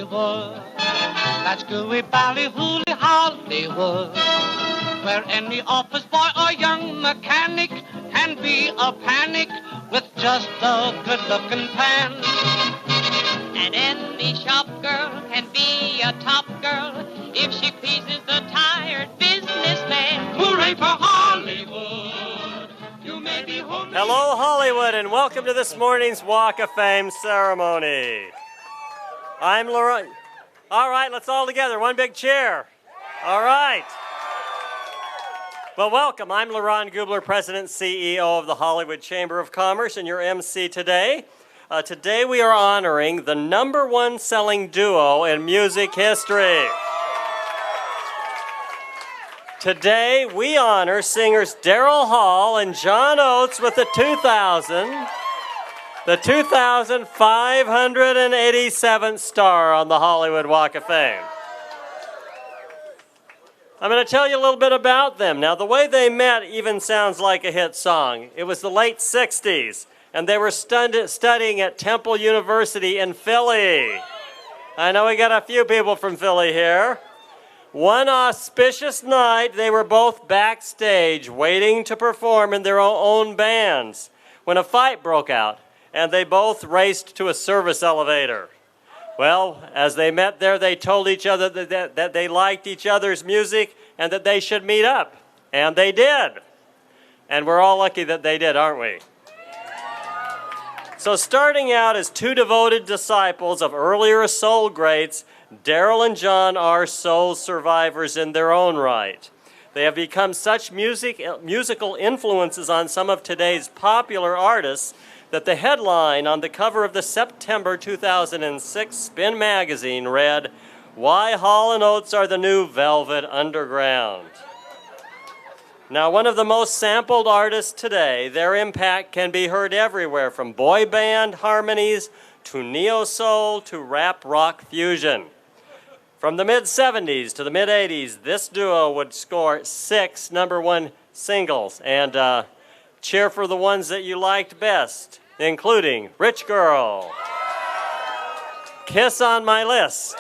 Hollywood. That's gooey, ballyhooly Hollywood, where any office boy or young mechanic can be a panic with just a good-looking pan. And any shop girl can be a top girl if she pleases the tired businessman. Hooray for Hollywood! You may be home. Hello, Hollywood, and welcome to this morning's Walk of Fame ceremony. I'm Laurent. All right, let's all together. One big cheer. All right. Well, welcome. I'm Laurent Gubler, President and CEO of the Hollywood Chamber of Commerce, and your MC today. Today we are honoring the #1 selling duo in music history. Today we honor singers Daryl Hall and John Oates with the 2,587th star on the Hollywood Walk of Fame. I'm going to tell you a little bit about them. Now, the way they met even sounds like a hit song. It was the late 60s, and they were studying at Temple University in Philly. I know we got a few people from Philly here. One auspicious night, they were both backstage waiting to perform in their own bands when a fight broke out, and they both raced to a service elevator. Well, as they met there, they told each other that they liked each other's music and that they should meet up. And they did. And we're all lucky that they did, aren't we? So starting out as two devoted disciples of earlier soul greats, Daryl and John are soul survivors in their own right. They have become such musical influences on some of today's popular artists that the headline on the cover of the September 2006 Spin magazine read, "Why Hall & Oates Are the New Velvet Underground." Now, one of the most sampled artists today, their impact can be heard everywhere, from boy band harmonies to neo-soul to rap rock fusion. From the mid-70s to the mid-80s, this duo would score 6 #1 singles, and cheer for the ones that you liked best, including Rich Girl, Kiss on My List,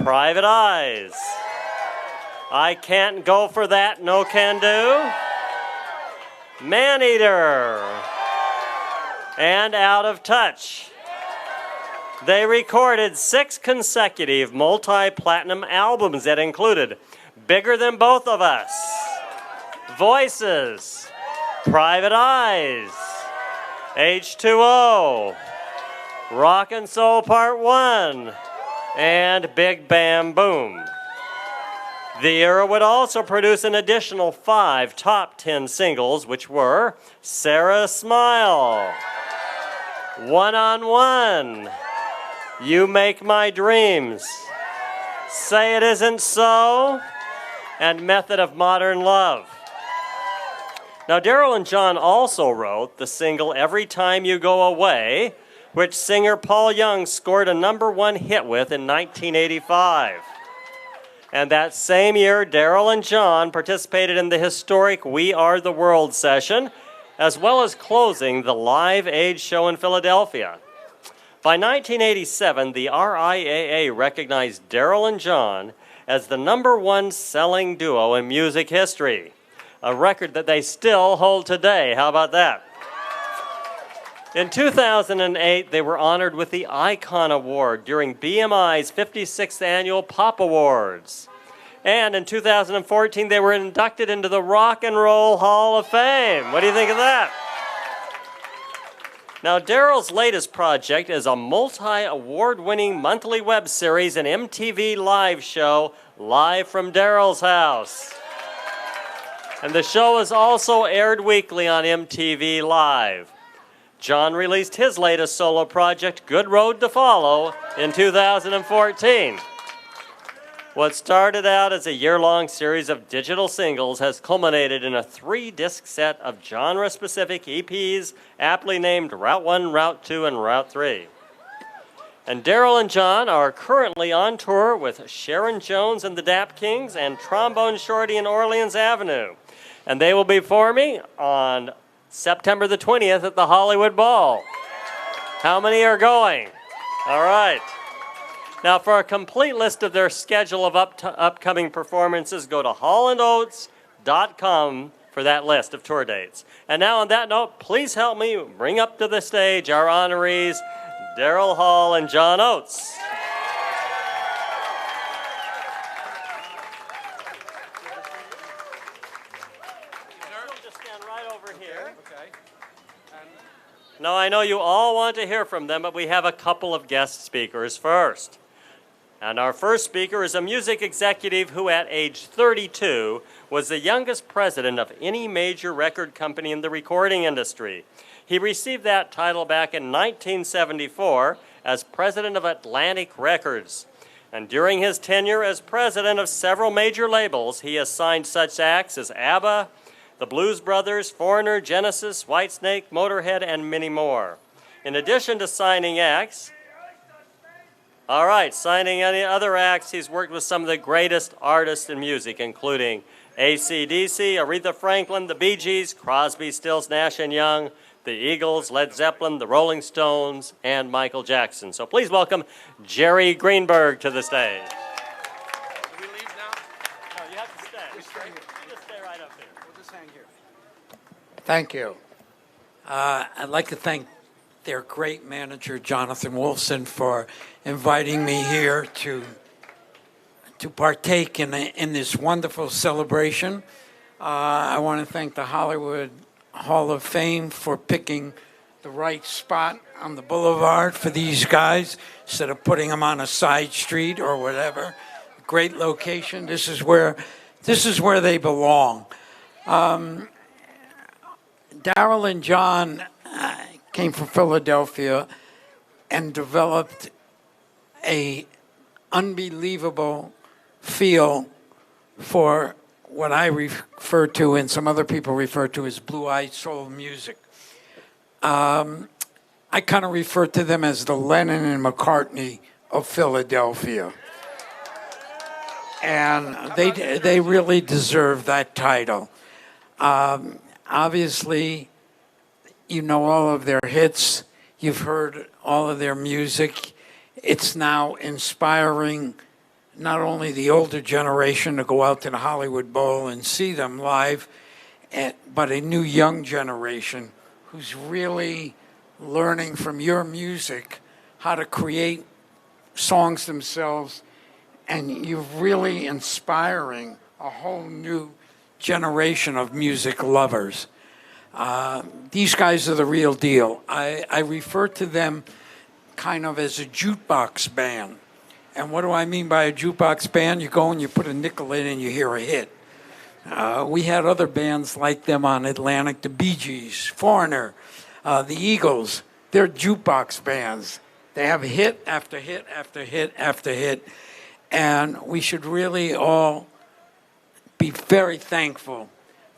Private Eyes, I Can't Go For That, No Can Do, Maneater, and Out of Touch. They recorded 6 consecutive multi-platinum albums that included Bigger Than Both of Us, Voices, Private Eyes, H2O, Rockin' Soul Part 1, and Big Bam Boom. The era would also produce an additional 5 top 10 singles, which were Sarah Smile, One on One, You Make My Dreams, Say It Isn't So, and Method of Modern Love. Now, Daryl and John also wrote the single Everytime You Go Away, which singer Paul Young scored a #1 hit with in 1985. And that same year, Daryl and John participated in the historic We Are the World session, as well as closing the Live Aid show in Philadelphia. By 1987, the RIAA recognized Daryl and John as the #1 selling duo in music history, a record that they still hold today. How about that? In 2008, they were honored with the Icon Award during BMI's 56th Annual Pop Awards. And in 2014, they were inducted into the Rock and Roll Hall of Fame. What do you think of that? Now, Daryl's latest project is a multi-award-winning monthly web series and MTV live show, Live from Daryl's House. And the show is also aired weekly on MTV Live. John released his latest solo project, Good Road to Follow, in 2014. What started out as a year-long series of digital singles has culminated in a 3-disc set of genre-specific EPs, aptly named Route 1, Route 2, and Route 3. And Daryl and John are currently on tour with Sharon Jones and the Dap Kings and Trombone Shorty and Orleans Avenue. And they will be performing on September the 20th at the Hollywood Bowl. How many are going? All right. Now, for a complete list of their schedule of upcoming performances, go to hollandoates.com for that list of tour dates. And now, on that note, please help me bring up to the stage our honorees, Daryl Hall and John Oates. Just stand right over here. Okay. Now, I know you all want to hear from them, but we have a couple of guest speakers first. And our first speaker is a music executive who, at age 32, was the youngest president of any major record company in the recording industry. He received that title back in 1974 as president of Atlantic Records. And during his tenure as president of several major labels, he has signed such acts as ABBA, the Blues Brothers, Foreigner, Genesis, Whitesnake, Motorhead, and many more. In addition to signing acts, signing any other acts, he's worked with some of the greatest artists in music, including AC/DC, Aretha Franklin, the Bee Gees, Crosby, Stills, Nash & Young, the Eagles, Led Zeppelin, the Rolling Stones, and Michael Jackson. So please welcome Jerry Greenberg to the stage. Do we leave now? No, you have to stay. Just stay right up here. We'll just hang here. Thank you. I'd like to thank their great manager, Jonathan Wolfson, for inviting me here to partake in this wonderful celebration. I want to thank the Hollywood Hall of Fame for picking the right spot on the boulevard for these guys instead of putting them on a side street or whatever. Great location. This is where they belong. Daryl and John came from Philadelphia and developed a unbelievable feel for what I refer to and some other people refer to as blue-eyed soul music. I kind of refer to them as the Lennon and McCartney of Philadelphia. And they really deserve that title. Obviously, you know all of their hits. You've heard all of their music. It's now inspiring not only the older generation to go out to the Hollywood Bowl and see them live, but a new young generation who's really learning from your music how to create songs themselves. And you're really inspiring a whole new generation of music lovers. These guys are the real deal. I refer to them kind of as a jukebox band. And what do I mean by a jukebox band? You go and you put a nickel in and you hear a hit. We had other bands like them on Atlantic, the Bee Gees, Foreigner, the Eagles. They're jukebox bands. They have hit after hit after hit after hit. And we should really all be very thankful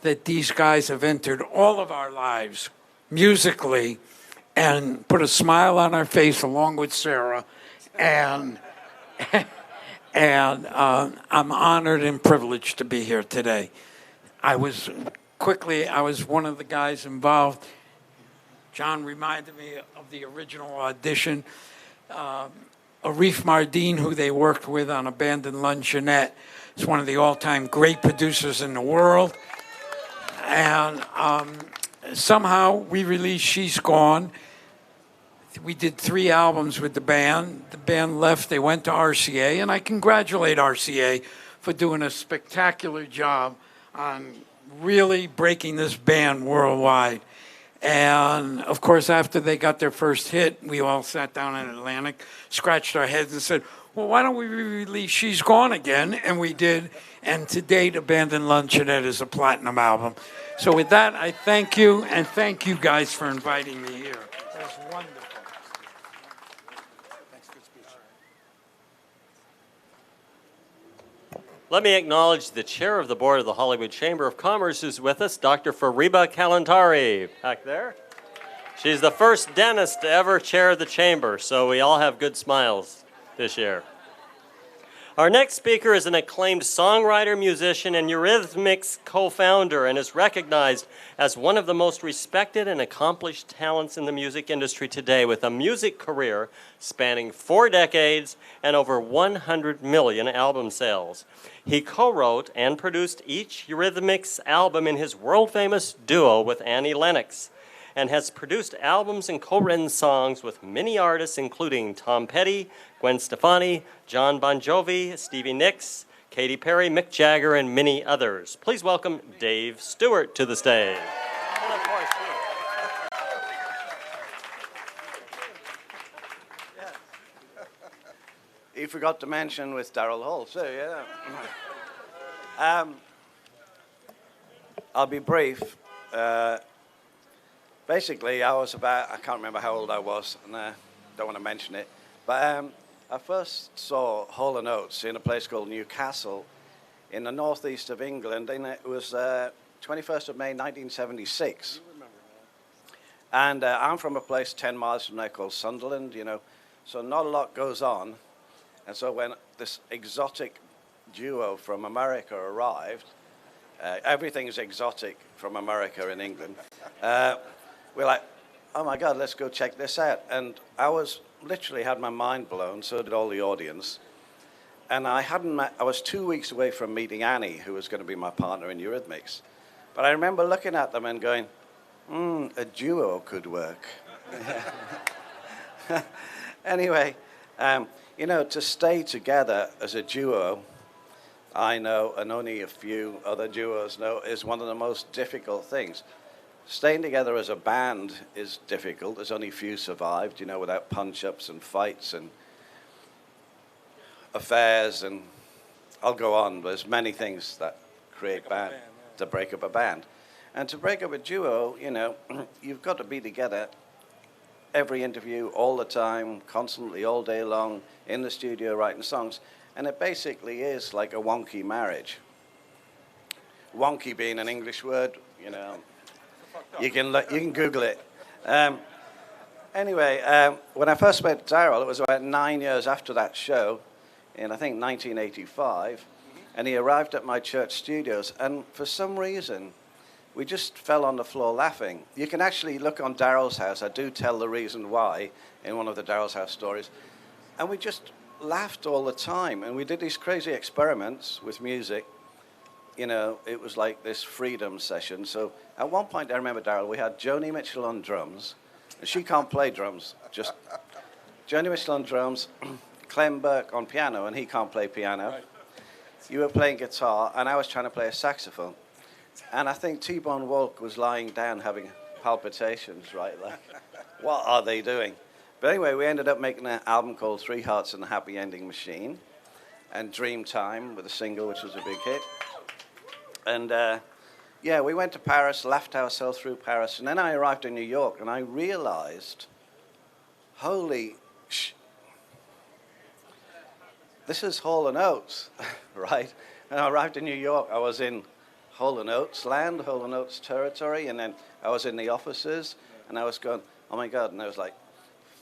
that these guys have entered all of our lives musically and put a smile on our face along with Sarah. And I'm honored and privileged to be here today. I was one of the guys involved. John reminded me of the original audition. Arif Mardin, who they worked with on Abandoned Luncheonette, is one of the all-time great producers in the world. And somehow we released She's Gone. We did 3 albums with the band. The band left, they went to RCA, and I congratulate RCA for doing a spectacular job on really breaking this band worldwide. And, of course, after they got their first hit, we all sat down in Atlantic, scratched our heads and said, well, why don't we re-release She's Gone again? And we did. And to date, Abandoned Luncheonette is a platinum album. So with that, I thank you, and thank you guys for inviting me here. That was wonderful. Thanks, good speech. Let me acknowledge the chair of the board of the Hollywood Chamber of Commerce who's with us, Dr. Fariba Kalantari, back there. She's the first dentist to ever chair the chamber, so we all have good smiles this year. Our next speaker is an acclaimed songwriter, musician, and Eurythmics co-founder, and is recognized as one of the most respected and accomplished talents in the music industry today, with a music career spanning 4 decades and over 100 million album sales. He co-wrote and produced each Eurythmics album in his world-famous duo with Annie Lennox, and has produced albums and co-written songs with many artists, including Tom Petty, Gwen Stefani, John Bon Jovi, Stevie Nicks, Katy Perry, Mick Jagger, and many others. Please welcome Dave Stewart to the stage. You forgot to mention with Daryl Hall, so yeah. I'll be brief. Basically, I can't remember how old I was, and I don't want to mention it, but I first saw Hall & Oates in a place called Newcastle in the northeast of England, and it was 21st of May, 1976. And I'm from a place 10 miles from there called Sunderland, so not a lot goes on. And so when this exotic duo from America arrived, everything's exotic from America in England, we're like, oh my God, let's go check this out. And I literally had my mind blown, so did all the audience. And I was 2 weeks away from meeting Annie, who was going to be my partner in Eurythmics. But I remember looking at them and going, a duo could work. Anyway, to stay together as a duo, I know, and only a few other duos know, is one of the most difficult things. Staying together as a band is difficult. There's only few survived, without punch-ups and fights and affairs, and I'll go on. There's many things that create to break up a band. And to break up a duo, you've got to be together every interview, all the time, constantly, all day long, in the studio writing songs. And it basically is like a wonky marriage. Wonky being an English word, You can Google it. Anyway, when I first met Daryl, it was about 9 years after that show, in I think 1985, and he arrived at my church studios, and for some reason, we just fell on the floor laughing. You can actually look on Daryl's house. I do tell the reason why in one of the Daryl's house stories, and we just laughed all the time, and we did these crazy experiments with music. It was like this freedom session. So at one point, I remember, Daryl, we had Joni Mitchell on drums. And she can't play drums, just Joni Mitchell on drums, Clem Burke on piano, and he can't play piano. Right. You were playing guitar, and I was trying to play a saxophone. And I think T-Bone Walk was lying down having palpitations, right? Like, what are they doing? But anyway, we ended up making an album called Three Hearts and the Happy Ending Machine, and Dreamtime with a single, which was a big hit. And, we went to Paris, laughed ourselves through Paris, and then I arrived in New York, and I realized, this is Hall & Oates, right? And I arrived in New York, I was in Hall & Oates land, Hall & Oates territory, and then I was in the offices, and I was going, oh my God, and there was like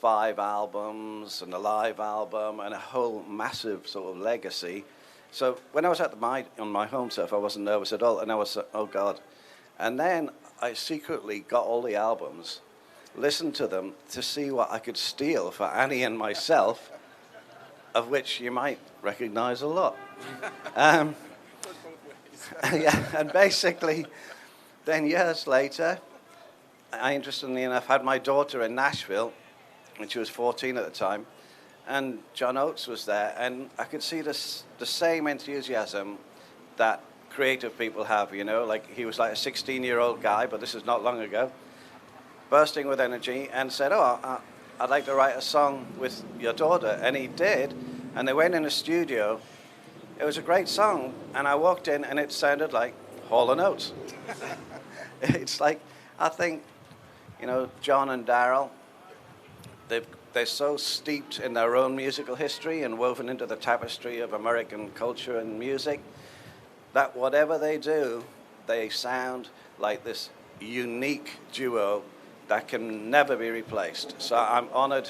5 albums, and a live album, and a whole massive sort of legacy. So when I was on my home turf, I wasn't nervous at all, and I was, oh God. And then I secretly got all the albums, listened to them to see what I could steal for Annie and myself, of which you might recognize a lot. And basically, then years later, I interestingly enough had my daughter in Nashville, and she was 14 at the time, and John Oates was there, and I could see the same enthusiasm that creative people have, like he was like a 16-year-old guy, but this is not long ago, bursting with energy, and said, I'd like to write a song with your daughter, and he did, and they went in the studio. It was a great song, and I walked in, and it sounded like Hall & Oates. It's like, I think, John and Daryl, they're so steeped in their own musical history and woven into the tapestry of American culture and music that whatever they do, they sound like this unique duo that can never be replaced. So I'm honored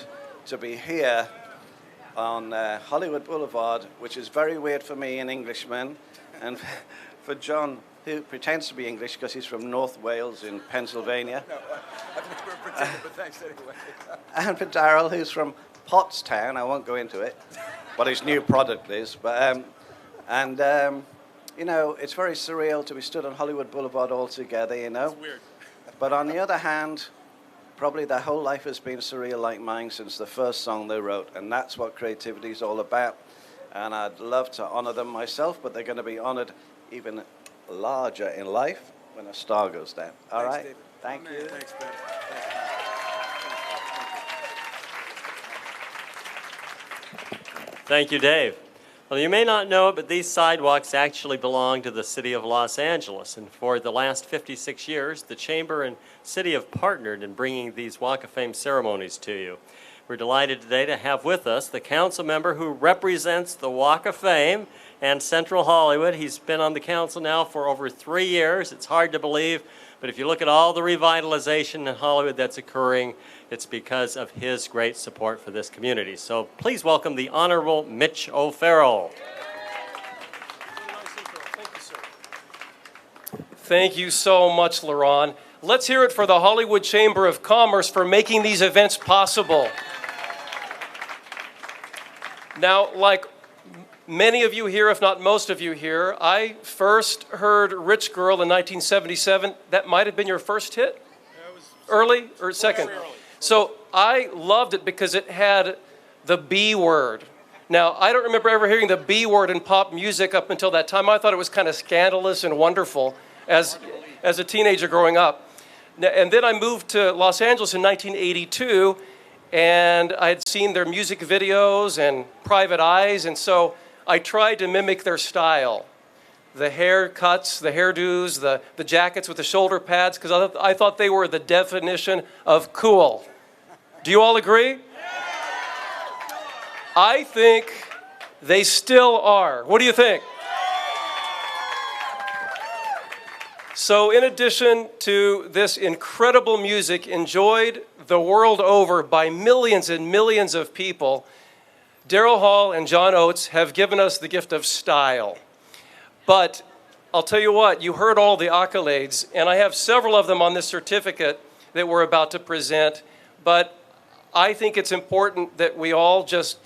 to be here on Hollywood Boulevard, which is very weird for me, an Englishman, and for John, who pretends to be English because he's from North Wales in Pennsylvania. No, we're pretending, but thanks anyway. And for Daryl, who's from Pottstown. I won't go into it, what his new product is. But you know, it's very surreal to be stood on Hollywood Boulevard all together, you know. It's weird. But on the other hand, probably their whole life has been surreal like mine since the first song they wrote, and that's what creativity is all about. And I'd love to honor them myself, but they're going to be honored even larger in life when a star goes down. All Thanks, right? David. Thank you. Thanks, Ben. Thank you, Dave. Well, you may not know it, but these sidewalks actually belong to the city of Los Angeles. And for the last 56 years, the Chamber and city have partnered in bringing these Walk of Fame ceremonies to you. We're delighted today to have with us the council member who represents the Walk of Fame and Central Hollywood. He's been on the council now for over 3 years. It's hard to believe, but if you look at all the revitalization in Hollywood that's occurring, it's because of his great support for this community. So please welcome the Honorable Mitch O'Farrell. Thank you so much, LaRon. Let's hear it for the Hollywood Chamber of Commerce for making these events possible. Now, like many of you here, if not most of you here, I first heard Rich Girl in 1977. That might have been your first hit? Early or second? So I loved it because it had the B word. Now, I don't remember ever hearing the B word in pop music up until that time. I thought it was kind of scandalous and wonderful as a teenager growing up. And then I moved to Los Angeles in 1982, and I had seen their music videos and Private Eyes, and so I tried to mimic their style. The haircuts, the hairdos, the jackets with the shoulder pads, because I thought they were the definition of cool. Do you all agree? I think they still are. What do you think? So in addition to this incredible music enjoyed the world over by millions and millions of people, Daryl Hall and John Oates have given us the gift of style. But I'll tell you what, you heard all the accolades, and I have several of them on this certificate that we're about to present, but I think it's important that we all just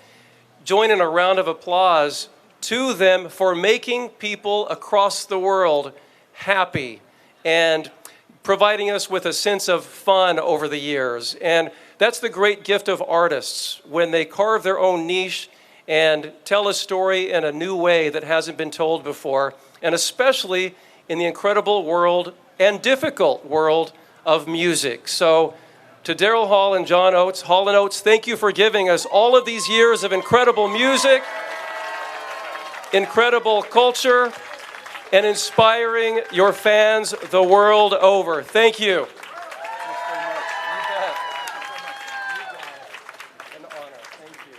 join in a round of applause to them for making people across the world happy and providing us with a sense of fun over the years. And that's the great gift of artists, when they carve their own niche and tell a story in a new way that hasn't been told before, and especially in the incredible world and difficult world of music. So to Daryl Hall and John Oates, Hall & Oates, thank you for giving us all of these years of incredible music, incredible culture, and inspiring your fans the world over. Thank you. Thanks very much. You bet. An honor. Thank you.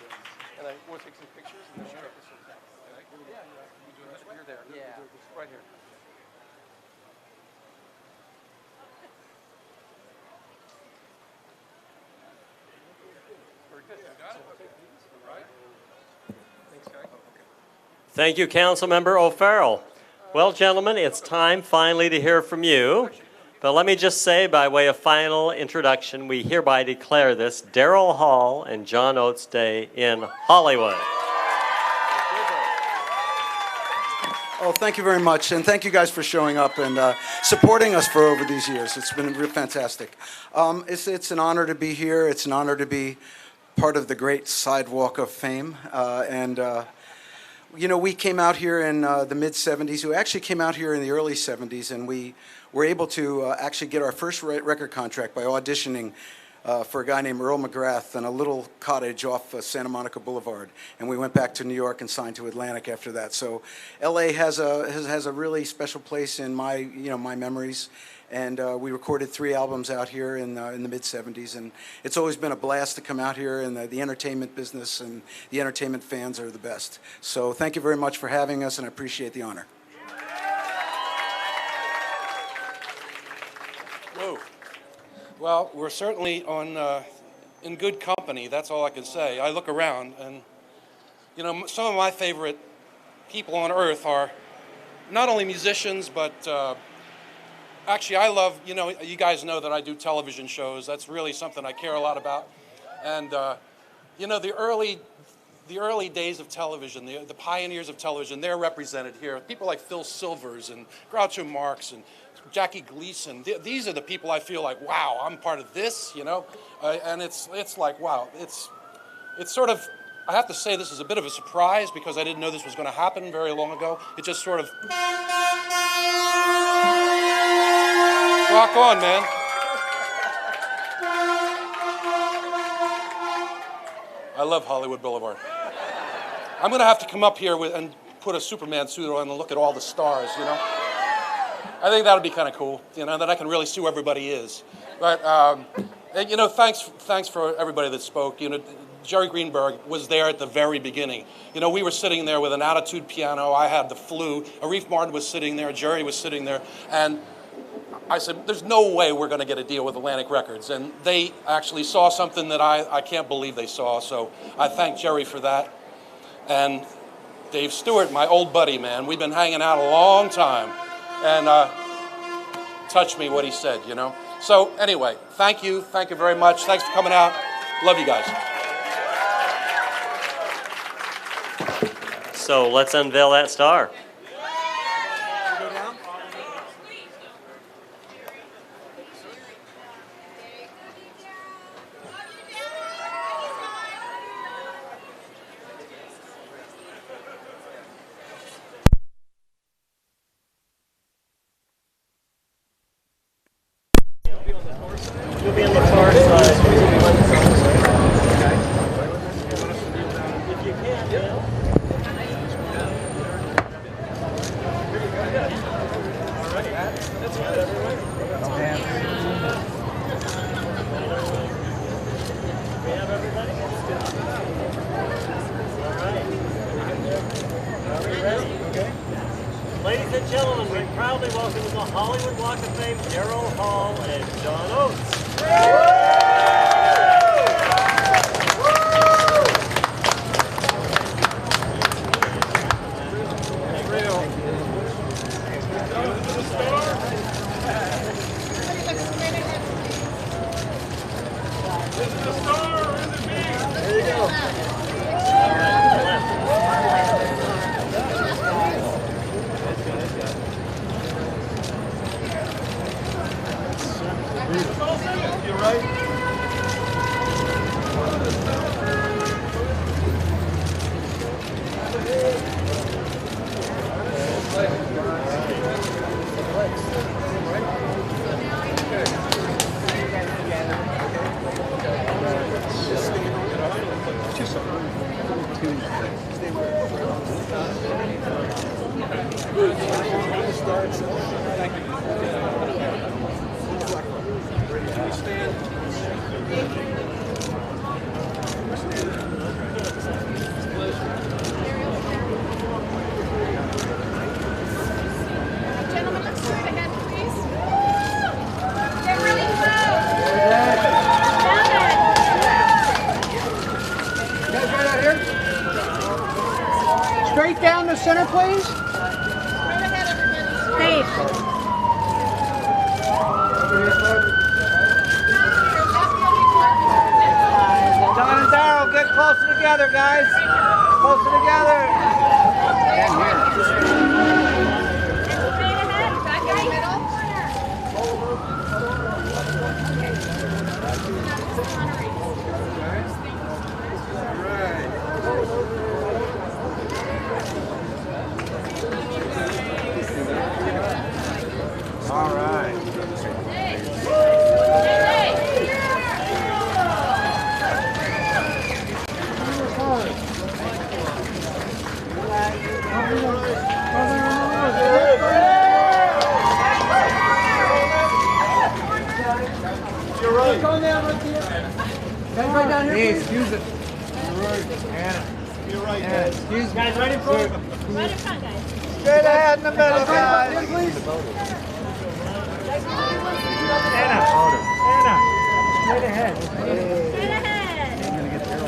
And I want to take some pictures. And then sure. Yeah. You're there. Yeah. Right here. Very good. Got it? Okay. Right. Thanks, guys. Thank you, Councilmember O'Farrell. Well, gentlemen, it's time finally to hear from you. But let me just say, by way of final introduction, we hereby declare this Daryl Hall and John Oates Day in Hollywood. Oh, thank you very much, and thank you guys for showing up and supporting us for over these years. It's been real fantastic. It's an honor to be here. It's an honor to be part of the great Sidewalk of Fame, you know, we came out here in the mid-'70s. We actually came out here in the early '70s, and we were able to actually get our first record contract by auditioning for a guy named Earl McGrath in a little cottage off Santa Monica Boulevard. And we went back to New York and signed to Atlantic after that. So L.A. has a really special place in my memories. And we recorded 3 albums out here in the mid-'70s, and it's always been a blast to come out here, and the entertainment business and the entertainment fans are the best. So thank you very much for having us, and I appreciate the honor. Whoa. Well, we're certainly in good company. That's all I can say. I look around, and You know, some of my favorite people on earth are not only musicians, but actually I love, you know, you guys know that I do television shows. That's really something I care a lot about. And, you know, the early days of television, the pioneers of television, they're represented here. People like Phil Silvers and Groucho Marx and Jackie Gleason. These are the people I feel like, wow, I'm part of this, you know? And it's like, wow, it's sort of, I have to say this is a bit of a surprise because I didn't know this was going to happen very long ago. It just sort of, rock on, man. I love Hollywood Boulevard. I'm going to have to come up here and put a Superman suit on and look at all the stars, you know? I think that would be kind of cool, you know, that I can really see who everybody is. But, and, you know, thanks for everybody that spoke. You know, Jerry Greenberg was there at the very beginning. You know, we were sitting there with an attitude piano. I had the flu. Arif Martin was sitting there. Jerry was sitting there. And I said, there's no way we're going to get a deal with Atlantic Records. And they actually saw something that I can't believe they saw. So I thank Jerry for that. And Dave Stewart, my old buddy, man. We've been hanging out a long time. And touched me what he said, you know. So anyway, thank you very much. Thanks for coming out. Love you guys. So let's unveil that star. You'll be on the far side. If you can, yeah. Ladies and gentlemen, we proudly welcome to the Hollywood Walk of Fame, Daryl Hall and John Oates. Straight down the center, please. Hey. John and Daryl, get closer together, guys. Closer All right. You're right. Going down right here. Guys, right down here. Hey, excuse it. You're right. Anna. You're right, Anna. Excuse me. Guys, right in front. Right in front, guys. Straight ahead in the middle, guys. Anna. Anna. Straight ahead. Straight ahead.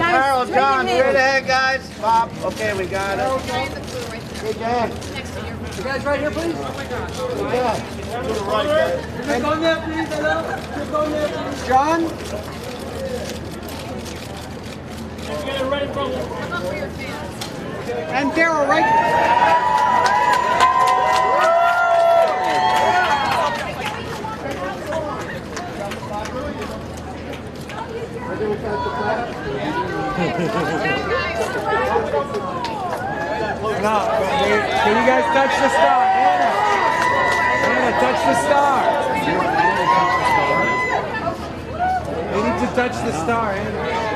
Daryl, John, on, straight ahead, guys. Bob. Okay, we got it. Good guy. You guys right here, please. Yeah. To the right, guys. Just go there, please. Hello. Just go there, please. John? And Daryl, right? No, can you guys touch the star? Anna, touch the star. You need to touch the star, Anna.